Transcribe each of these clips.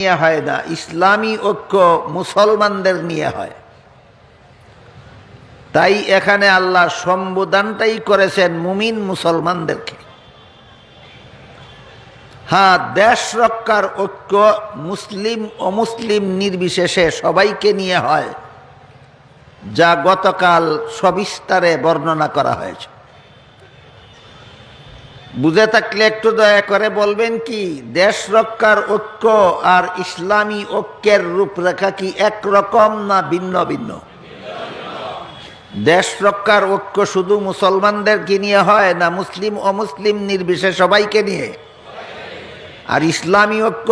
নিয়ে হয় না, ইসলামী ঐক্য মুসলমানদের নিয়ে হয়। তাই এখানে আল্লাহ সম্বোধনটাই করেছেন মুমিন মুসলমানদেরকে। হ্যাঁ, দেশ রক্ষার ঐক্য মুসলিম অমুসলিম নির্বিশেষে সবাইকে নিয়ে হয়, যা গতকাল সবিস্তারে বর্ণনা করা হয়েছে। বুঝে থাকলে একটু দয়া করে বলবেন, কি দেশ রক্ষার ঐক্য আর ইসলামী ঐক্যের রূপরেখা কি একরকম না ভিন্ন ভিন্ন? দেশ রক্ষার ঐক্য শুধু মুসলমানদেরকে নিয়ে হয় না মুসলিম অমুসলিম নির্বিশেষে সবাইকে নিয়ে? আর ইসলামী ঐক্য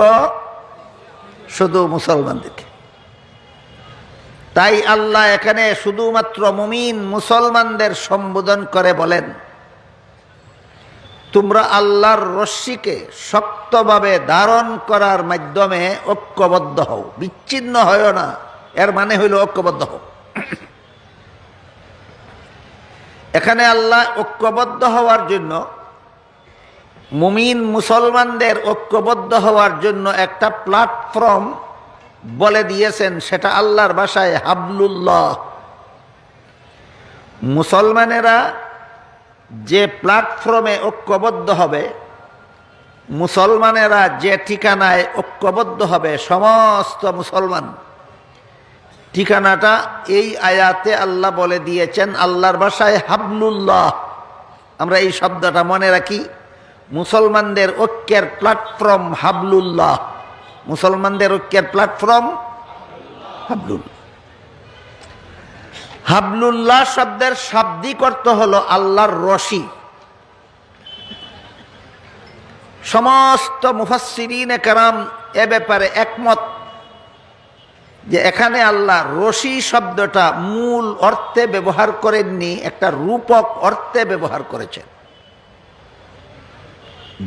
শুধু মুসলমানদেরকে। তাই আল্লাহ এখানে শুধুমাত্র মুমিন মুসলমানদের সম্বোধন করে বলেন, তোমরা আল্লাহর রশ্মিকে শক্তভাবে ধারণ করার মাধ্যমে ঐক্যবদ্ধ হও, বিচ্ছিন্ন হয় না। এর মানে হইল ঐক্যবদ্ধ হও। এখানে আল্লাহ ঐক্যবদ্ধ হওয়ার জন্য, মুমিন মুসলমানদের ঐক্যবদ্ধ হওয়ার জন্য একটা প্ল্যাটফর্ম বলে দিয়েছেন, সেটা আল্লাহর ভাষায় হাবলুল্লাহ। মুসলমানেরা যে প্ল্যাটফর্মে ঐক্যবদ্ধ হবে, মুসলমানেরা যে ঠিকানায় ঐক্যবদ্ধ হবে, সমস্ত মুসলমান ঠিকানাটা এই আয়াতে আল্লাহ বলে দিয়েছেন আল্লাহর ভাষায় হাবলুল্লাহ। আমরা এই শব্দটা মনে রাখি, মুসলমানদের ঐক্যের প্ল্যাটফর্ম হাবলুল্লাহ। মুসলমানদের ঐক্যের প্ল্যাটফর্ম হাবলুল্লাহ। হাবলুল্লাহ শব্দের শাব্দিক অর্থ হলো আল্লাহর রশি। সমস্ত মুফাসসিরিনে কেরাম এ ব্যাপারে একমত যে এখানে আল্লাহ রশি শব্দটা মূল অর্থে ব্যবহার করেননি, একটা রূপক অর্থে ব্যবহার করেছেন।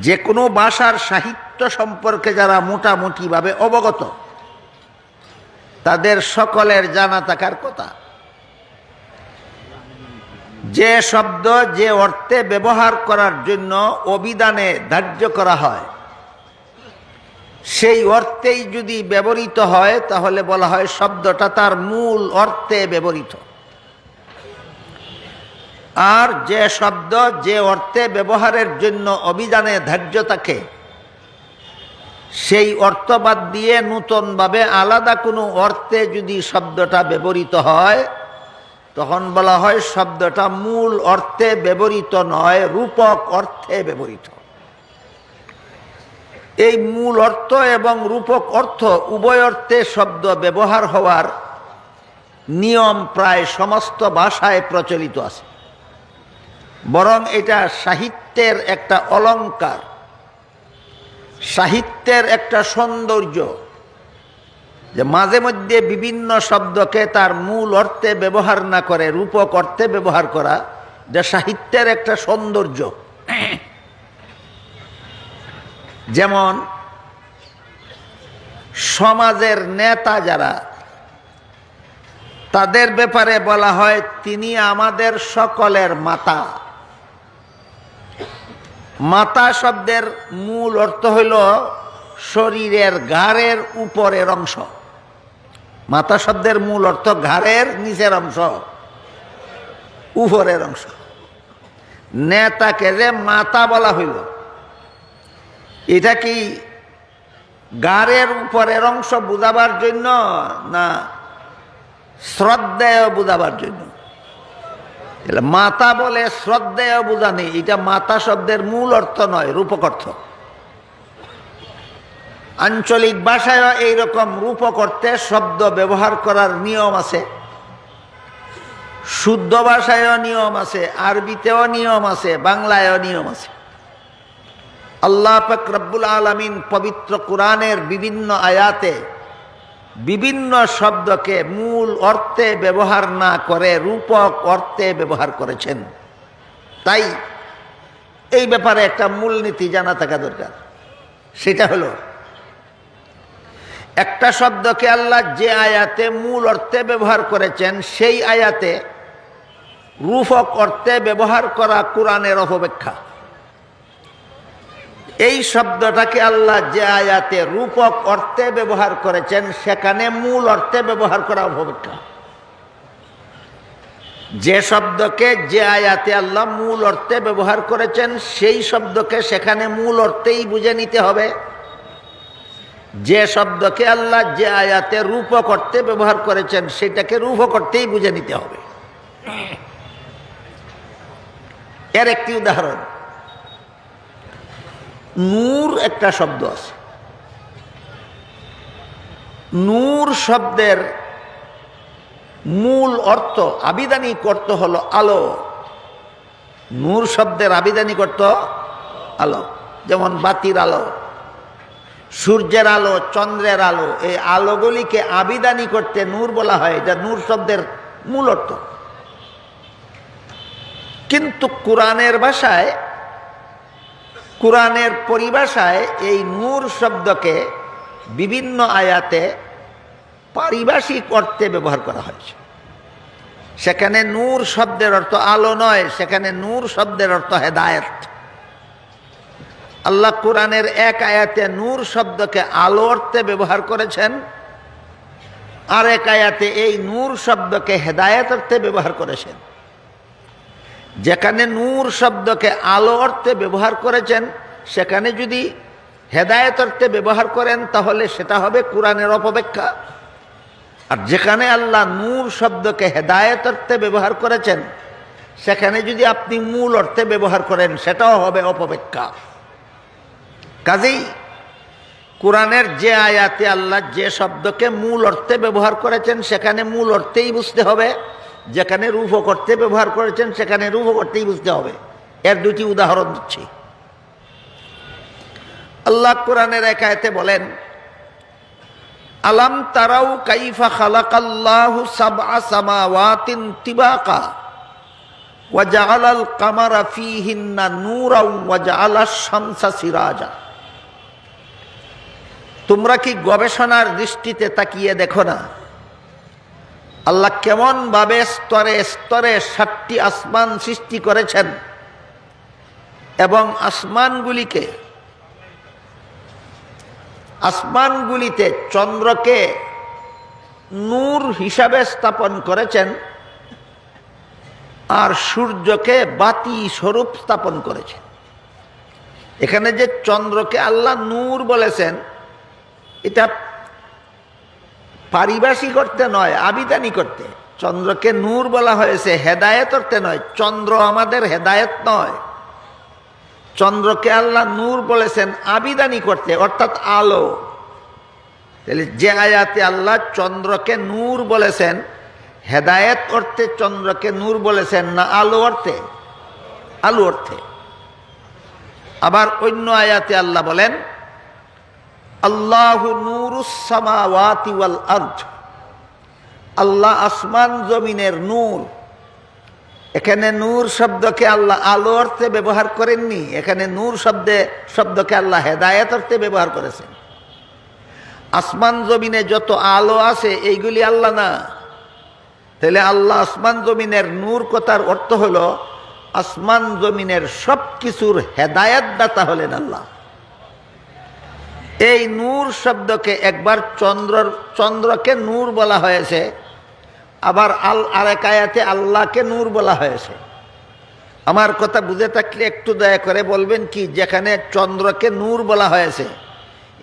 যে কোনো ভাষার সাহিত্য সম্পর্কে যারা মোটামুটিভাবে অবগত, তাদের সকলের জানা থাকার কথা, যে শব্দ যে অর্থে ব্যবহার করার জন্য অভিধানে ধার্য করা হয়, সেই অর্থেই যদি ব্যবহৃত হয় তাহলে বলা হয় শব্দটা তার মূল অর্থে ব্যবহৃত। আর যে শব্দ যে অর্থে ব্যবহারের জন্য অভিধানে ধার্য থাকে, সেই অর্থ বাদ দিয়ে নূতনভাবে আলাদা কোনো অর্থে যদি শব্দটা ব্যবহৃত হয়, তখন বলা হয় শব্দটা মূল অর্থে ব্যবহৃত নয়, রূপক অর্থে ব্যবহৃত। এই মূল অর্থ এবং রূপক অর্থ উভয় অর্থে শব্দ ব্যবহার হওয়ার নিয়ম প্রায় সমস্ত ভাষায় প্রচলিত আছে। বরং এটা সাহিত্যের একটা অলংকার, সাহিত্যের একটা সৌন্দর্য, যে মাঝে মধ্যে বিভিন্ন শব্দকে তার মূল অর্থে ব্যবহার না করে রূপক অর্থে ব্যবহার করা, যা সাহিত্যের একটা সৌন্দর্য। যেমন সমাজের নেতা যারা, তাদের ব্যাপারে বলা হয় তিনি আমাদের সকলের মাতা। মাতা শব্দের মূল অর্থ হইল শরীরের ঘাড়ের উপরের অংশ। মাতা শব্দের মূল অর্থ ঘাড়ের নিচের অংশ, উপরের অংশ। নেতাকে যে মাতা বলা হইল, এটা কি ঘাড়ের উপরের অংশ বুঝাবার জন্য না শ্রদ্ধেয় বুঝাবার জন্য? মাতা বলে শ্রদ্ধেয় বুঝানি, এটা মাতা শব্দের মূল অর্থ নয়, রূপক অর্থ। আঞ্চলিক ভাষায় এইরকম রূপক অর্থে শব্দ ব্যবহার করার নিয়ম আছে, শুদ্ধ ভাষায়ও নিয়ম আছে, আরবিতেও নিয়ম আছে, বাংলায়ও নিয়ম আছে। আল্লাহ পাক রব্বুল আলামিন পবিত্র কোরআনের বিভিন্ন আয়াতে বিভিন্ন শব্দকে মূল অর্থে ব্যবহার না করে রূপক অর্থে ব্যবহার করেছেন। তাই এই ব্যাপারে একটা মূলনীতি জানা থাকা দরকার। সেটা হলো, একটা শব্দকে আল্লাহ যে আয়াতে মূল অর্থে ব্যবহার করেছেন, সেই আয়াতে রূপক অর্থে ব্যবহার করা কোরআনের অপব্যাখ্যা। এই শব্দটাকে আল্লাহ যে আয়াতে রূপক অর্থে ব্যবহার করেছেন সেখানে মূল অর্থে ব্যবহার করা অপেক্ষা। যে শব্দকে যে আয়াতে আল্লাহ মূল অর্থে ব্যবহার করেছেন সেই শব্দকে সেখানে মূল অর্থেই বুঝে নিতে হবে। যে শব্দকে আল্লাহ যে আয়াতে রূপক অর্থে ব্যবহার করেছেন সেটাকে রূপক অর্থেই বুঝে নিতে হবে। এর একটি উদাহরণ, নূর একটা শব্দ আছে। নূর শব্দের মূল অর্থ আবিধানিক অর্থ হলো আলো। নূর শব্দের আবিধানিক অর্থ আলো, যেমন বাতির আলো, সূর্যের আলো, চন্দ্রের আলো। এই আলোগুলিকে আবিধানিক করতে নূর বলা হয়, এটা নূর শব্দের মূল অর্থ। কিন্তু কোরআনের ভাষায়, কোরআনের পরিভাষায় এই নূর শব্দকে বিভিন্ন আয়াতে পারিভাষিক অর্থে ব্যবহার করা হয়েছে। সেখানে নূর শব্দের অর্থ আলো নয়, সেখানে নূর শব্দের অর্থ হেদায়েত। আল্লাহ কোরআনের এক আয়াতে নূর শব্দকে আলো অর্থে ব্যবহার করেছেন, আর এক আয়াতে এই নূর শব্দকে হেদায়েত অর্থে ব্যবহার করেছেন। যেখানে নূর শব্দকে আলো অর্থে ব্যবহার করেছেন সেখানে যদি হেদায়েত অর্থে ব্যবহার করেন তাহলে সেটা হবে কোরআনের অপব্যাখ্যা। আর যেখানে আল্লাহ নূর শব্দকে হেদায়েত অর্থে ব্যবহার করেছেন সেখানে যদি আপনি মূল অর্থে ব্যবহার করেন সেটাও হবে অপব্যাখ্যা। কাজেই কোরআনের যে আয়াতে আল্লাহ যে শব্দকে মূল অর্থে ব্যবহার করেছেন সেখানে মূল অর্থেই বুঝতে হবে, যেখানে রূপক অর্থে ব্যবহার করেছেন সেখানে রূপক অর্থেই বুঝতে হবে। এর দুটি উদাহরণ দিচ্ছি। আল্লাহ কোরআনের এক আয়াতে বলেন, আলাম তারাউ কাইফা খালাকাল্লাহু সাবআ সামাওয়াতিন তিবাকা ওয়া জাআলাল কামারা ফীহিন্না নূরাও ওয়া জাআলাশ শামসা সিরাজা। তোমরা কি গবেষণার দৃষ্টিতে তাকিয়ে দেখো না আল্লাহ কেমন ভাবে স্তরে স্তরে 7টি আসমান সৃষ্টি করেছেন এবং আসমানগুলিতে চন্দ্রকে নূর হিসাবে স্থাপন করেছেন আর সূর্যকে বাতি স্বরূপ স্থাপন করেছেন। এখানে যে চন্দ্রকে আল্লাহ নূর বলেছেন এটা পারিভাষিক অর্থে নয়, আবিধানিক অর্থে। চন্দ্রকে নূর বলা হয়েছে হেদায়েত অর্থে নয়। চন্দ্র আমাদের হেদায়েত নয়, চন্দ্রকে আল্লাহ নূর বলেছেন আবিধানিক অর্থে, অর্থাৎ আলো। তাহলে যে আয়াতে আল্লাহ চন্দ্রকে নূর বলেছেন হেদায়েত অর্থে চন্দ্রকে নূর বলেছেন না আলো অর্থে? আলো অর্থে। আবার অন্য আয়াতে আল্লাহ বলেন, আল্লাহু নূরুস সামাওয়াতি ওয়াল আরদ। আল্লাহ আসমান জমিনের নূর। এখানে নূর শব্দকে আল্লাহ আলো অর্থে ব্যবহার করেননি, এখানে নূর শব্দকে আল্লাহ হেদায়েত অর্থে ব্যবহার করেছেন। আসমান জমিনে যত আলো আছে এইগুলি আল্লাহ না। তাহলে আল্লাহ আসমান জমিনের নূর কথার অর্থ হলো আসমান জমিনের সব কিছুর হেদায়েত দাতা হলেন আল্লাহ। এই নূর শব্দকে একবার চন্দ্রকে নূর বলা হয়েছে, আবার আরেক আয়াতে আল্লাহকে নূর বলা হয়েছে। আমার কথা বুঝে থাকলে একটু দয়া করে বলবেন কি, যেখানে চন্দ্রকে নূর বলা হয়েছে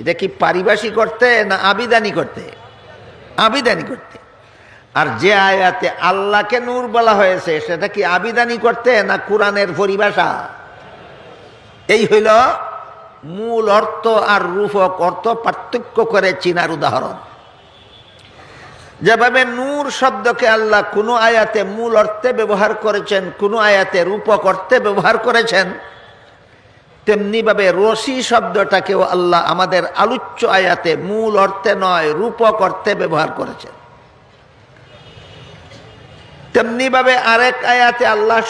এটা কি পারিভাষিক অর্থে না আবিধানিক অর্থে? আবিধানিক অর্থে। আর যে আয়াতে আল্লাহকে নূর বলা হয়েছে সেটা কি আবিধানিক অর্থে না কোরআনের পরিভাষা? এই হইল মূল অর্থ আর রূপক অর্থ পার্থক্য করে চিনার উদাহরণ। যেভাবে নূর শব্দকে আল্লাহ কোনো আয়াতে মূল অর্থে ব্যবহার করেছেন, কোনো আয়াতে রূপক অর্থে ব্যবহার করেছেন, তেমনিভাবে রশি শব্দটাকেও আল্লাহ আমাদের আলোচ্য আয়াতে মূল অর্থে নয় রূপক অর্থে ব্যবহার করেছেন। তেমনিভাবে আরেক আয়াতে আল্লাহ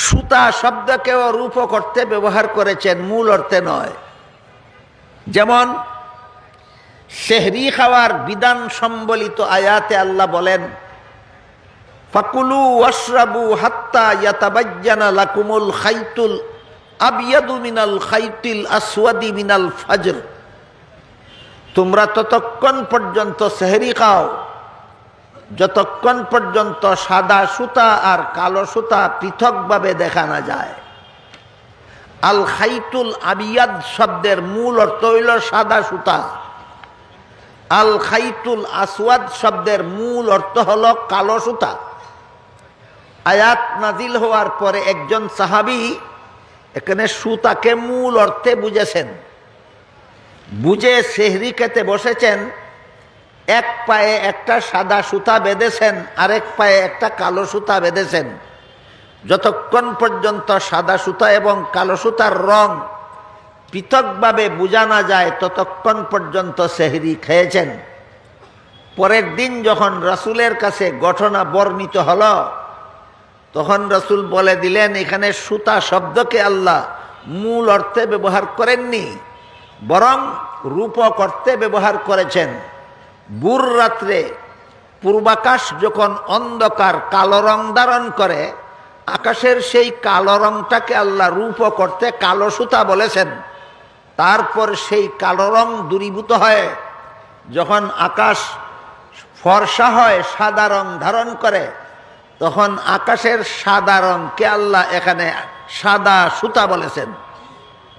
সুতা শব্দকেও রূপক অর্থে ব্যবহার করেছেন, মূল অর্থে নয়। যেমন সেহরি খাওয়ার বিধান সম্বলিত আয়াতে আল্লাহ বলেন, ফাকুলু ওয়াশরাবু হাত্তা ইয়াতাবাজ্জানা লাকুমুল খাইতুল আবিয়াদু মিনাল খাইতিল আসওয়াদি মিনাল ফাজর। তোমরা ততক্ষণ পর্যন্ত সেহরি খাও যতক্ষণ পর্যন্ত সাদা সুতা আর কালো সুতা পৃথকভাবে দেখা না যায়। আল খাইতুল আবিয়াদ শব্দের মূল অর্থ হইল সাদা সুতা। আল খাইতুল আসওয়াদ শব্দের মূল অর্থ হলো কালো সুতা। আয়াত নাজিল হওয়ার পরে একজন সাহাবী এখানে সুতাকে মূল অর্থে বুঝেছেন, বুঝে সেহরি খেতে বসেছেন। এক পায়ে একটা সাদা সুতা বেঁধেছেন, আরেক পায়ে একটা কালো সুতা বেঁধেছেন। যতক্ষণ পর্যন্ত সাদা সুতা এবং কালো সুতার রং পৃথকভাবে বোঝা না যায় ততক্ষণ পর্যন্ত সেহরি খেয়েছেন। পরের দিন যখন রাসূলের কাছে ঘটনা বর্ণিত হলো, তখন রাসূল বলে দিলেন, এখানে সুতা শব্দকে আল্লাহ মূল অর্থে ব্যবহার করেননি, বরং রূপক অর্থে ব্যবহার করেছেন। ভোর রাত্রে পূর্বাকাশ যখন অন্ধকার কালো রং ধারণ করে, আকাশের সেই কালো রংটাকে আল্লাহ রূপক অর্থে কালো সুতা বলেছেন। তারপর সেই কালো রং দূরীভূত হয়, যখন আকাশ ফর্সা হয়, সাদা রং ধারণ করে, তখন আকাশের সাদা রংকে আল্লাহ এখানে সাদা সুতা বলেছেন।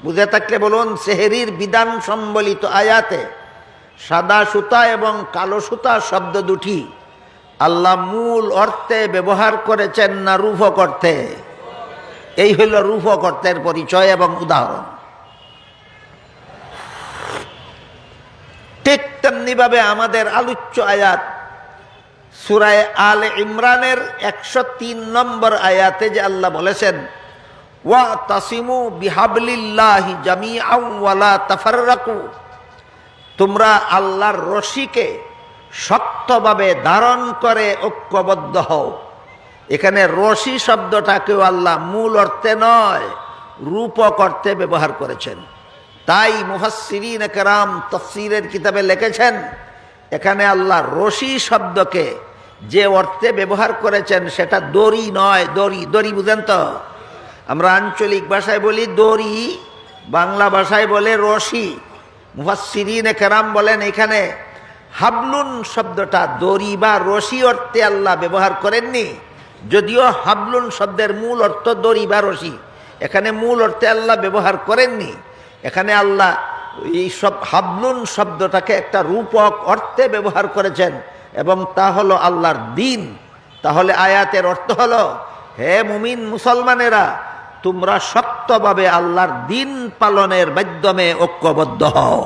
বুঝে থাকলে বলুন, সেহরির বিধান সম্বলিত আয়াতে সাদা সুতা এবং কালো সুতা শব্দ দুটি আল্লাহ মূল অর্থে ব্যবহার করেছেন না রূপক অর্থে? এই হইল রূপক অর্থের পরিচয় এবং উদাহরণ। ঠিক তেমনিভাবে আমাদের আলোচ্য আয়াত সূরা আলে ইমরানের 103 নম্বর আয়াতে যে আল্লাহ বলেছেন, ওয়াতাসিমু বিহাবলিল্লাহি জামিআন ওয়ালা তাফাররাকু, তোমরা আল্লাহর রশিকে শক্তভাবে ধারণ করে ঐক্যবদ্ধ হও। এখানে রশি শব্দটাকেও আল্লাহ মূল অর্থে নয় রূপক অর্থে ব্যবহার করেছেন। তাই মুফাসসিরিনে কেরাম তাফসীরের কিতাবে লিখেছেন, এখানে আল্লাহ রশি শব্দকে যে অর্থে ব্যবহার করেছেন সেটা দড়ি নয়। দড়ি, দড়ি বুঝেন তো? আমরা আঞ্চলিক ভাষায় বলি দড়ি, বাংলা ভাষায় বলে রশি। মুফাসসিরিনে কেরাম বলেন এখানে হাবলুন শব্দটা দড়ি বা রশি অর্থে আল্লাহ ব্যবহার করেননি, যদিও হাবলুন শব্দের মূল অর্থ দড়ি বা রশি। এখানে মূল অর্থে আল্লাহ ব্যবহার করেননি। এখানে আল্লাহ এই সব হাবলুন শব্দটাকে একটা রূপক অর্থে ব্যবহার করেছেন, এবং তা হলো আল্লাহর দ্বীন। তাহলে আয়াতের অর্থ হলো, হে মুমিন মুসলমানেরা, তোমরা শক্তভাবে আল্লাহর দ্বীন পালনের মাধ্যমে ঐক্যবদ্ধ হও।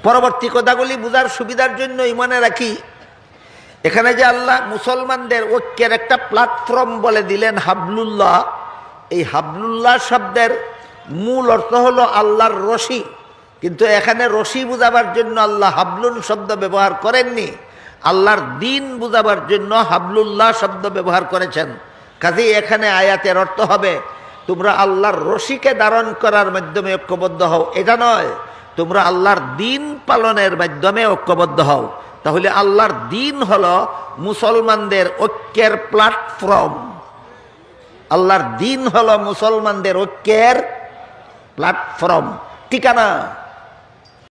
পরবর্তী কথাগুলি বুঝার সুবিধার জন্যই মনে রাখি, এখানে যে আল্লাহ মুসলমানদের ঐক্যের একটা প্ল্যাটফর্ম বলে দিলেন হাবলুল্লাহ, এই হাবলুল্লাহ শব্দের মূল অর্থ হলো আল্লাহর রশি। কিন্তু এখানে রশি বুঝাবার জন্য আল্লাহ হাবলুন শব্দ ব্যবহার করেননি, আল্লাহর দ্বীন বুঝাবার জন্য হাবলুল্লাহ শব্দ ব্যবহার করেছেন। কাজেই এখানে আয়াতের অর্থ হবে, তোমরা আল্লাহর রশিকে ধারণ করার মাধ্যমে ঐক্যবদ্ধ হও, এটা নয়, তোমরা আল্লাহর দ্বীন পালনের মাধ্যমে ঐক্যবদ্ধ হও। তাহলে আল্লাহর দ্বীন হলো মুসলমানদের ঐক্যের প্ল্যাটফর্ম। আল্লাহর দ্বীন হলো মুসলমানদের ঐক্যের প্ল্যাটফর্ম, ঠিকানা।